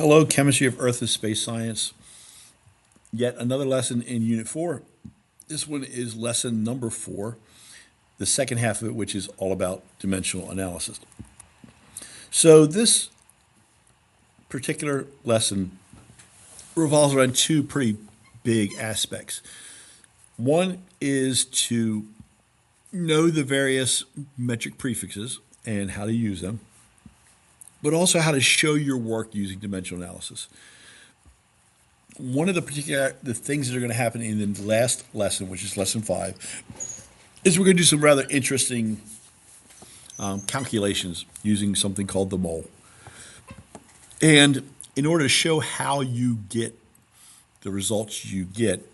Hello, Chemistry of Earth and Space Science. Yet another lesson in Unit 4. This one is lesson number 4, the second half of it, which is all about dimensional analysis. So this particular lesson revolves around two pretty big aspects. One is to know the various metric prefixes and how to use them, but also how to show your work using dimensional analysis. One of the things that are going to happen in the last lesson, which is lesson 5, is we're going to do some rather interesting calculations using something called the mole. And in order to show how you get the results you get,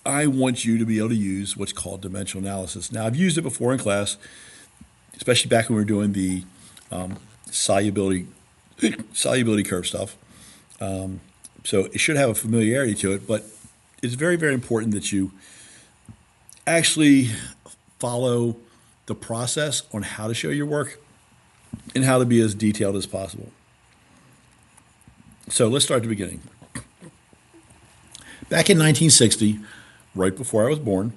I want you to be able to use what's called dimensional analysis. Now, I've used it before in class, especially back when we were doing the solubility curve stuff. So it should have a familiarity to it, but it's very, very important that you actually follow the process on how to show your work and how to be as detailed as possible. So let's start at the beginning. Back in 1960, right before I was born,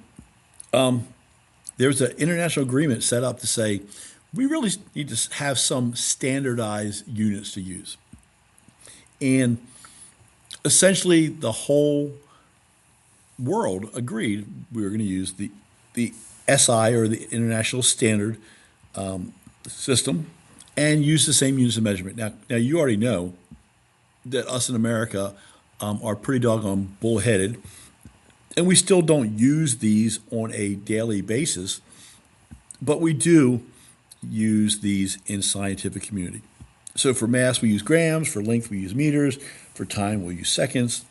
there was an international agreement set up to say, we really need to have some standardized units to use. And essentially, the whole world agreed we were going to use the SI, or the International Standard System, and use the same units of measurement. Now you already know that us in America are pretty doggone bullheaded, and we still don't use these on a daily basis, but we do use these in scientific community. So for mass, we use grams. For length, we use meters. For time, we'll use seconds.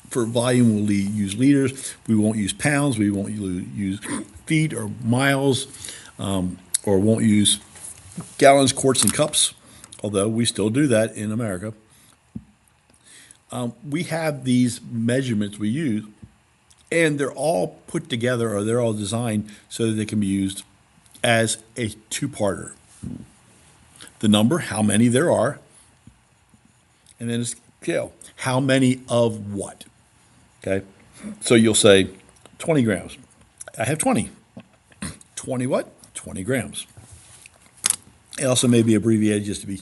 For volume, we'll use liters. We won't use pounds. We won't use feet or miles, or won't use gallons, quarts, and cups, although we still do that in America. We have these measurements we use, and they're all put together, or they're all designed so that they can be used as a two-parter. The number, how many there are, and then a scale, how many of what, okay? So you'll say 20 grams. I have 20. 20 what? 20 grams. It also may be abbreviated just to be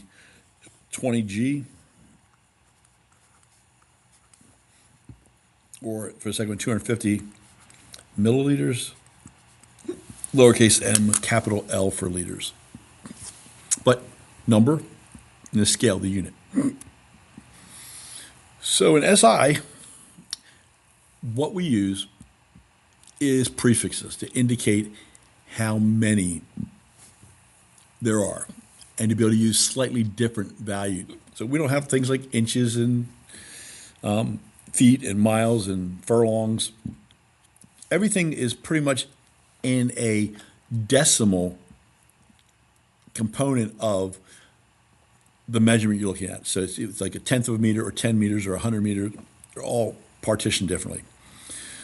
20G, or for the second one, 250 milliliters, lowercase m, capital L for liters. But number and the scale, the unit. So in SI, what we use is prefixes to indicate how many there are, and to be able to use slightly different values. So we don't have things like inches and feet and miles and furlongs. Everything is pretty much in a decimal component of the measurement you're looking at. So it's like a tenth of a meter, or 10 meters, or 100 meters. They're all partitioned differently.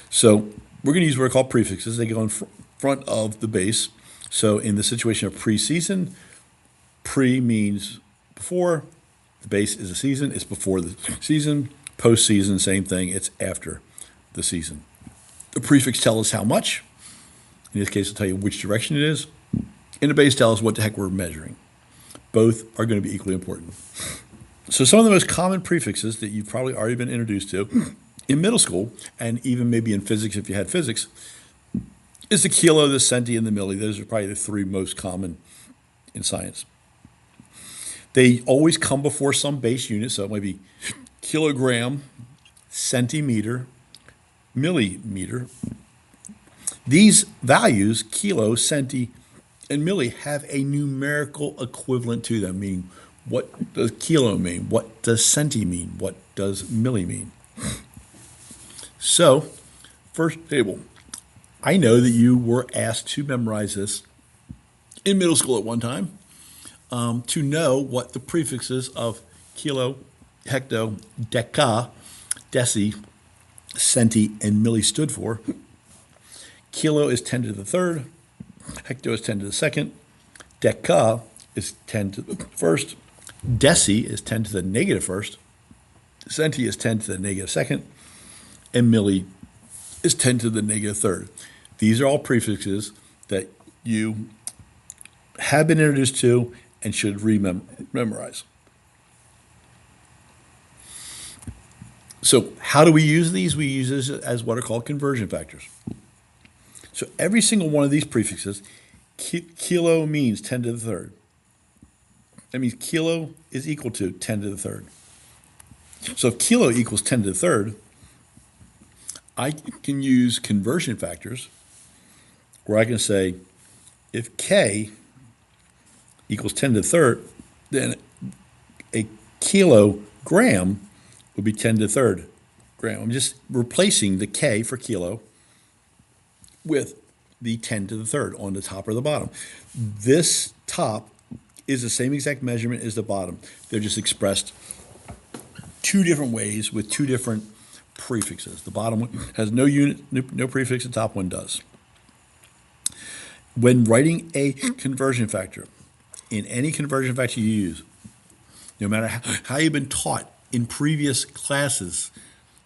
So we're going to use what are called prefixes. They go in front of the base. So in the situation of pre-season, pre means before. The base is a season. It's before the season. Post-season, same thing. It's after the season. The prefix tells us how much. In this case, it'll tell you which direction it is. And the base tells us what the heck we're measuring. Both are going to be equally important. So some of the most common prefixes that you've probably already been introduced to in middle school, and even maybe in physics if you had physics, is the kilo, the centi, and the milli. Those are probably the three most common in science. They always come before some base unit, so it might be kilogram, centimeter, millimeter. These values, kilo, centi, and milli, have a numerical equivalent to them, meaning what does kilo mean? What does centi mean? What does milli mean? So, first table. I know that you were asked to memorize this in middle school at one time, to know what the prefixes of kilo, hecto, deca, deci, centi, and milli stood for. Kilo is 10 to the third. Hecto is 10 to the second. Deca is 10 to the first. Deci is 10 to the negative first. centi is 10 to the negative second, and milli is 10 to the negative third. These are all prefixes that you have been introduced to and should memorize. So how do we use these? We use this as what are called conversion factors. So every single one of these prefixes, kilo means 10 to the third. That means kilo is equal to 10 to the third. So if kilo equals 10 to the third, I can use conversion factors where I can say if K equals 10 to the third, then a kilogram would be 10 to the third gram. I'm just replacing the K for kilo with the 10 to the third on the top or the bottom. This top is the same exact measurement as the bottom. They're just expressed two different ways with two different prefixes. The bottom one has no unit, no prefix, the top one does. When writing a conversion factor, in any conversion factor you use, no matter how you've been taught in previous classes,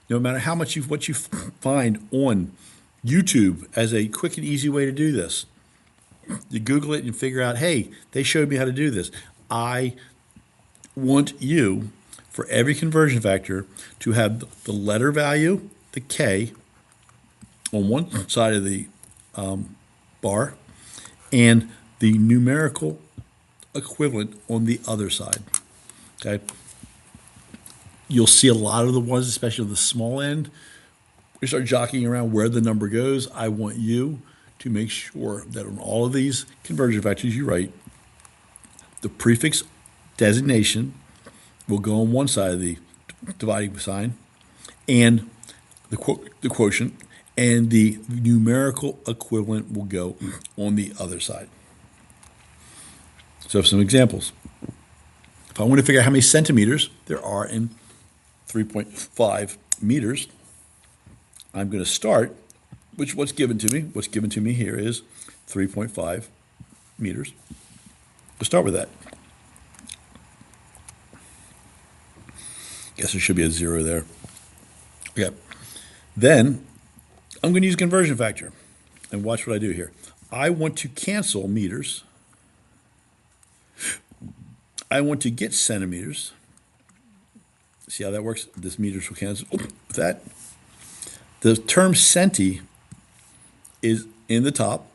no matter how much what you find on YouTube as a quick and easy way to do this, you Google it and figure out, hey, they showed me how to do this. I want you, for every conversion factor, to have the letter value, the K, on one side of the bar, and the numerical equivalent on the other side. Okay? You'll see a lot of the ones, especially the small end, we start jockeying around where the number goes. I want you to make sure that on all of these conversion factors you write, the prefix designation will go on one side of the dividing sign, and the quotient, and the numerical equivalent will go on the other side. So some examples. If I want to figure out how many centimeters there are in 3.5 meters, I'm going to start, what's given to me here is 3.5 meters. Let's start with that. Guess there should be a 0 there. Okay. Then I'm going to use a conversion factor. And watch what I do here. I want to cancel meters. I want to get centimeters. See how that works? This meters will cancel with that. The term centi is in the top,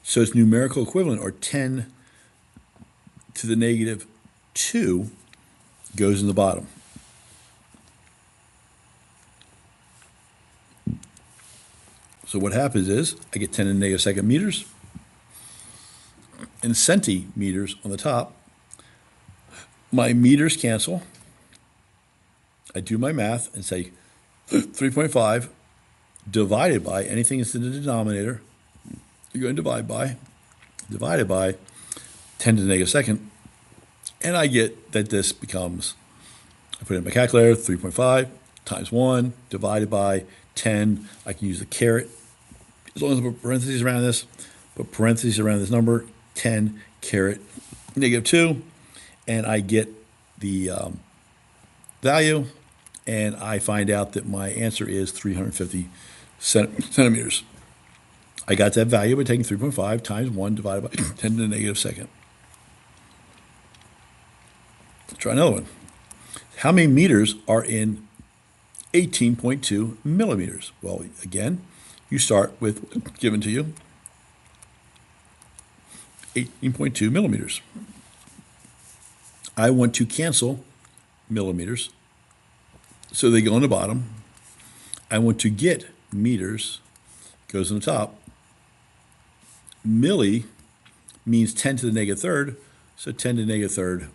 so its numerical equivalent, or 10 to the negative 2, goes in the bottom. So what happens is I get 10 to the negative second meters and centimeters on the top. My meters cancel. I do my math and say 3.5 divided by anything that's in the denominator. You're going to divided by 10 to the negative second. And I get that this becomes, I put it in my calculator, 3.5 times 1 divided by 10. I can use the caret, as long as I put parentheses around this, put parentheses around this number, 10 caret negative 2, and I get the value, and I find out that my answer is 350 centimeters. I got that value by taking 3.5 times 1 divided by 10 to the negative second. Let's try another one. How many meters are in 18.2 millimeters? Well, again, you start with given to you 18.2 millimeters. I want to cancel millimeters, so they go on the bottom. I want to get meters, goes on the top. Milli means 10 to the negative third, so 10 to the negative third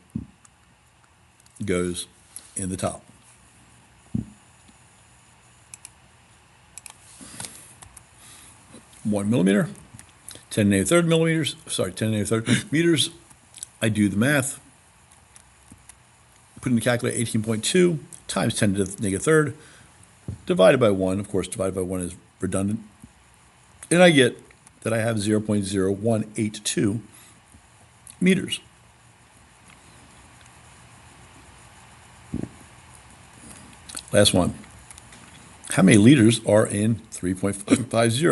goes in the top. One millimeter, 10 to the negative third millimeters, 10 to the negative third meters. I do the math, put in the calculator 18.2 times 10 to the negative third, divided by 1. Of course, divided by 1 is redundant. And I get that I have 0.0182 meters. Last one. How many liters are in 3.50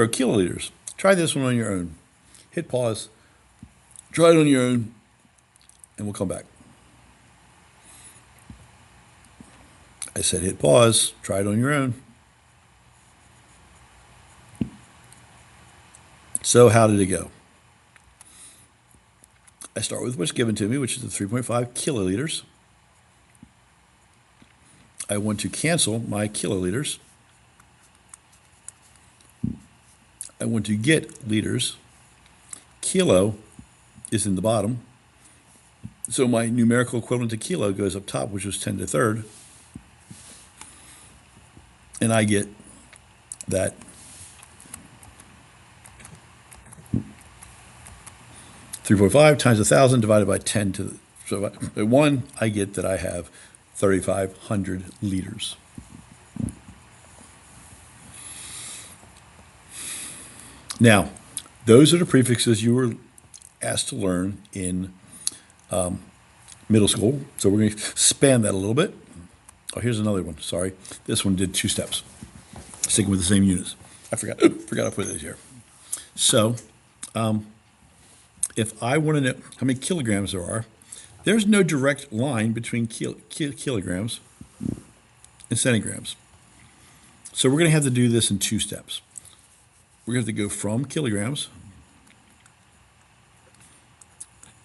kiloliters? Try this one on your own. Hit pause. Try it on your own, and we'll come back. I said hit pause. Try it on your own. So how did it go? I start with what's given to me, which is the 3.5 kiloliters. I want to cancel my kiloliters. I want to get liters. Kilo is in the bottom. So my numerical equivalent to kilo goes up top, which was 10 to the third. And I get that 3.5 times 1,000 divided by 10 to the, so by 1, I get that I have 3,500 liters. Now, those are the prefixes you were asked to learn in middle school. So we're going to span that a little bit. Oh, here's another one. Sorry. This one did 2 steps. Sticking with the same units. I forgot to put it here. So, if I want to know how many kilograms there are, there's no direct line between kilograms and centigrams. So we're going to have to do this in 2 steps. We're going to have to go from kilograms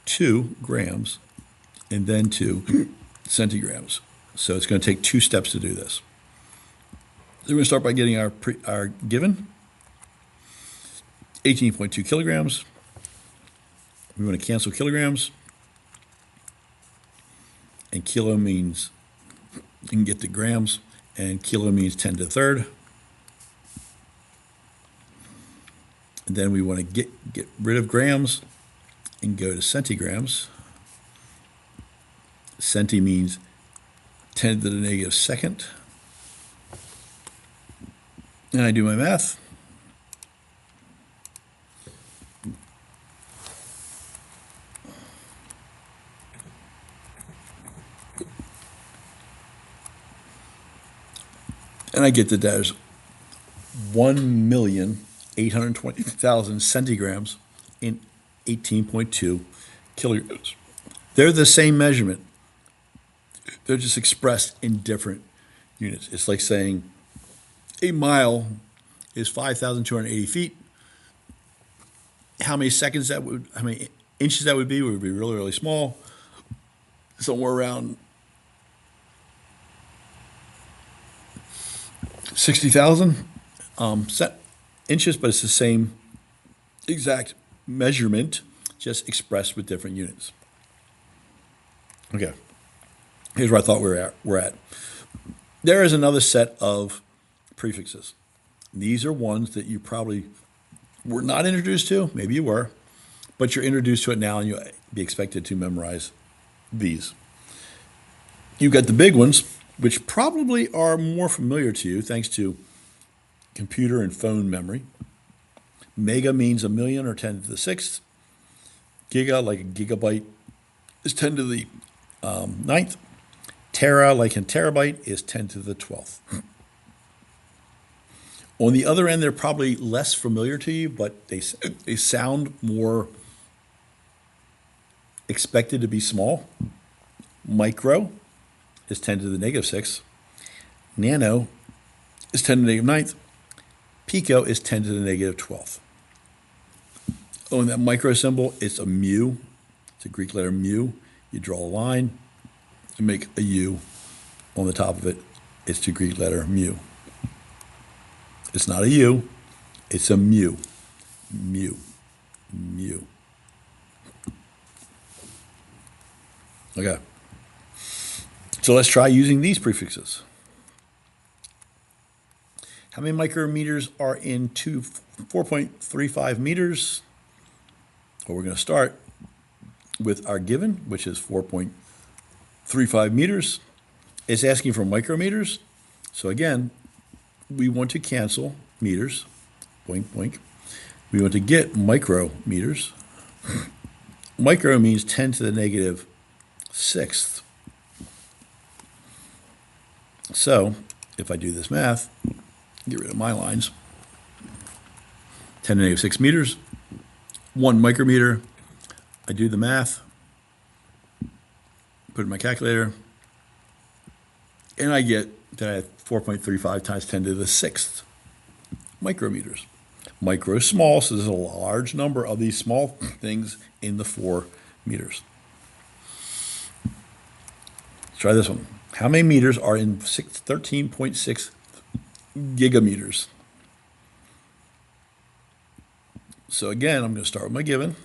to grams and then to centigrams. So it's going to take 2 steps to do this. So we're going to start by getting our given, 18.2 kilograms. We want to cancel kilograms. And kilo means, you can get the grams, and kilo means 10 to the third. And then we want to get rid of grams and go to centigrams. Centi means 10 to the negative second. And I do my math. And I get that there's 1,820,000 centigrams in 18.2 kilograms. They're the same measurement. They're just expressed in different units. It's like saying a mile is 5,280 feet. How many inches that would be really, really small. Somewhere around 60,000 inches, but it's the same exact measurement, just expressed with different units. Okay, here's where I thought we're at. There is another set of prefixes. These are ones that you probably were not introduced to, maybe you were, but you're introduced to it now and you'll be expected to memorize these. You've got the big ones, which probably are more familiar to you thanks to computer and phone memory. Mega means a million or 10 to the sixth. Giga, like a gigabyte, is 10 to the ninth. Tera, like in terabyte, is 10 to the 12th. On the other end, they're probably less familiar to you, but they sound more expected to be small. Micro is 10 to the negative 6th. Nano is 10 to the negative 9th. Pico is 10 to the negative 12th. Oh, and that micro symbol is a mu. It's a Greek letter mu. You draw a line and make a U on the top of it. It's the Greek letter mu. It's not a U, it's a mu. Mu. Mu. Okay. So let's try using these prefixes. How many micrometers are in 4.35 meters? Well, we're going to start with our given, which is 4.35 meters. It's asking for micrometers. So again, we want to cancel meters. Boink, boink. We want to get micrometers. Micro means 10 to the negative sixth. So if I do this math, get rid of my lines, 10 to the negative 6 meters, 1 micrometer. I do the math, put it in my calculator, and I get that I have 4.35 times 10 to the 6th micrometers. Micro is small, so there's a large number of these small things in the 4 meters. Let's try this one. How many meters are in 13.6 gigameters? So again, I'm going to start with my given,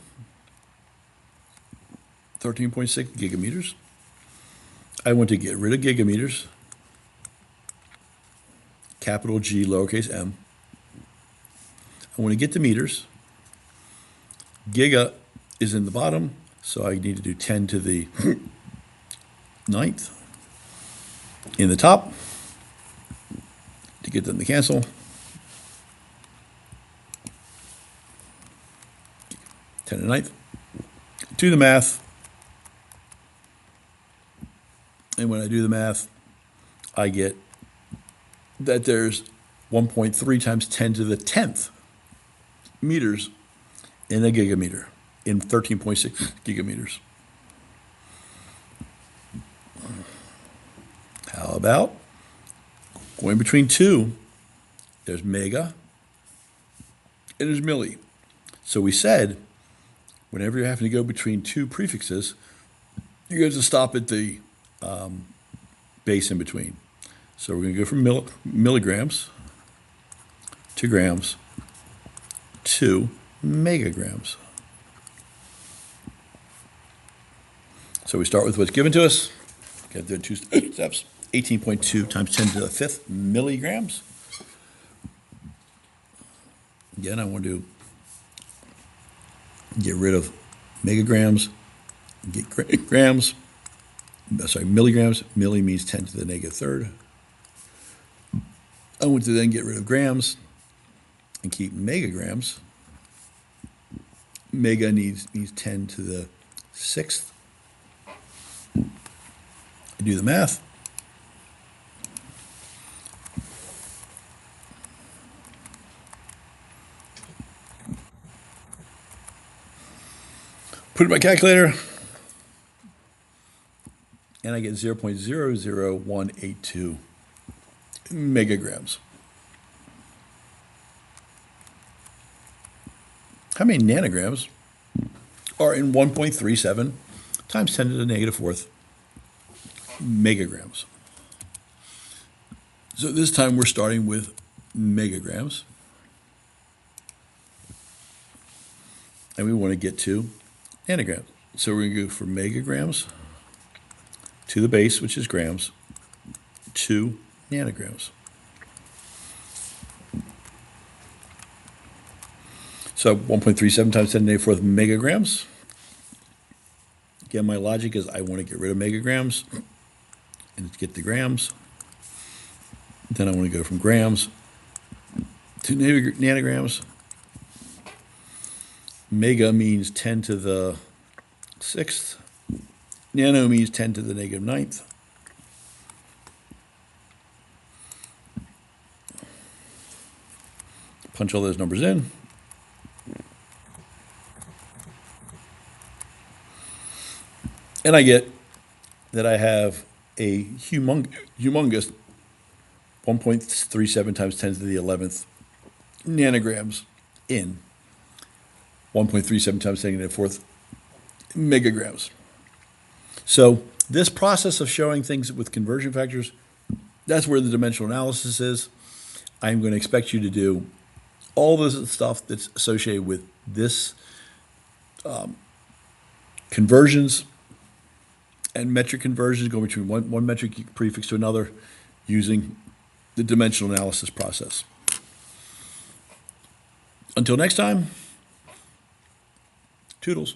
13.6 gigameters. I want to get rid of gigameters, capital G, lowercase m. I want to get to meters. Giga is in the bottom, so I need to do 10 to the 9th. In the top, to get them to cancel. 10 to the 9th. Do the math. And when I do the math, I get that there's 1.3 times 10 to the 10th meters in a gigameter, in 13.6 gigameters. How about going between two? There's mega and there's milli. So we said, whenever you're having to go between two prefixes, you're going to stop at the base in between. So we're going to go from milligrams to grams to megagrams. So we start with what's given to us. Got the 2 steps. 18.2 times 10 to the 5th milligrams. Again, I want to get rid of megagrams, get grams. Sorry, milligrams. Milli means 10 to the negative 3rd. I want to then get rid of grams and keep megagrams. Mega means 10 to the 6th. I do the math. Put it in my calculator, and I get 0.00182 megagrams. How many nanograms are in 1.37 times 10 to the negative 4th megagrams? So this time we're starting with megagrams. And we want to get to nanograms. So we're going to go from megagrams to the base, which is grams, to nanograms. So 1.37 times 10 to the negative 4th megagrams. Again, my logic is I want to get rid of megagrams and get the grams. Then I want to go from grams to nanograms. Mega means 10 to the 6th. Nano means 10 to the negative 9th. Punch all those numbers in. And I get that I have a humongous 1.37 times 10 to the 11th nanograms in 1.37 times 10 to the 4th megagrams. So this process of showing things with conversion factors, that's where the dimensional analysis is. I'm going to expect you to do all this stuff that's associated with this conversions and metric conversions, going between one metric prefix to another using the dimensional analysis process. Until next time, toodles.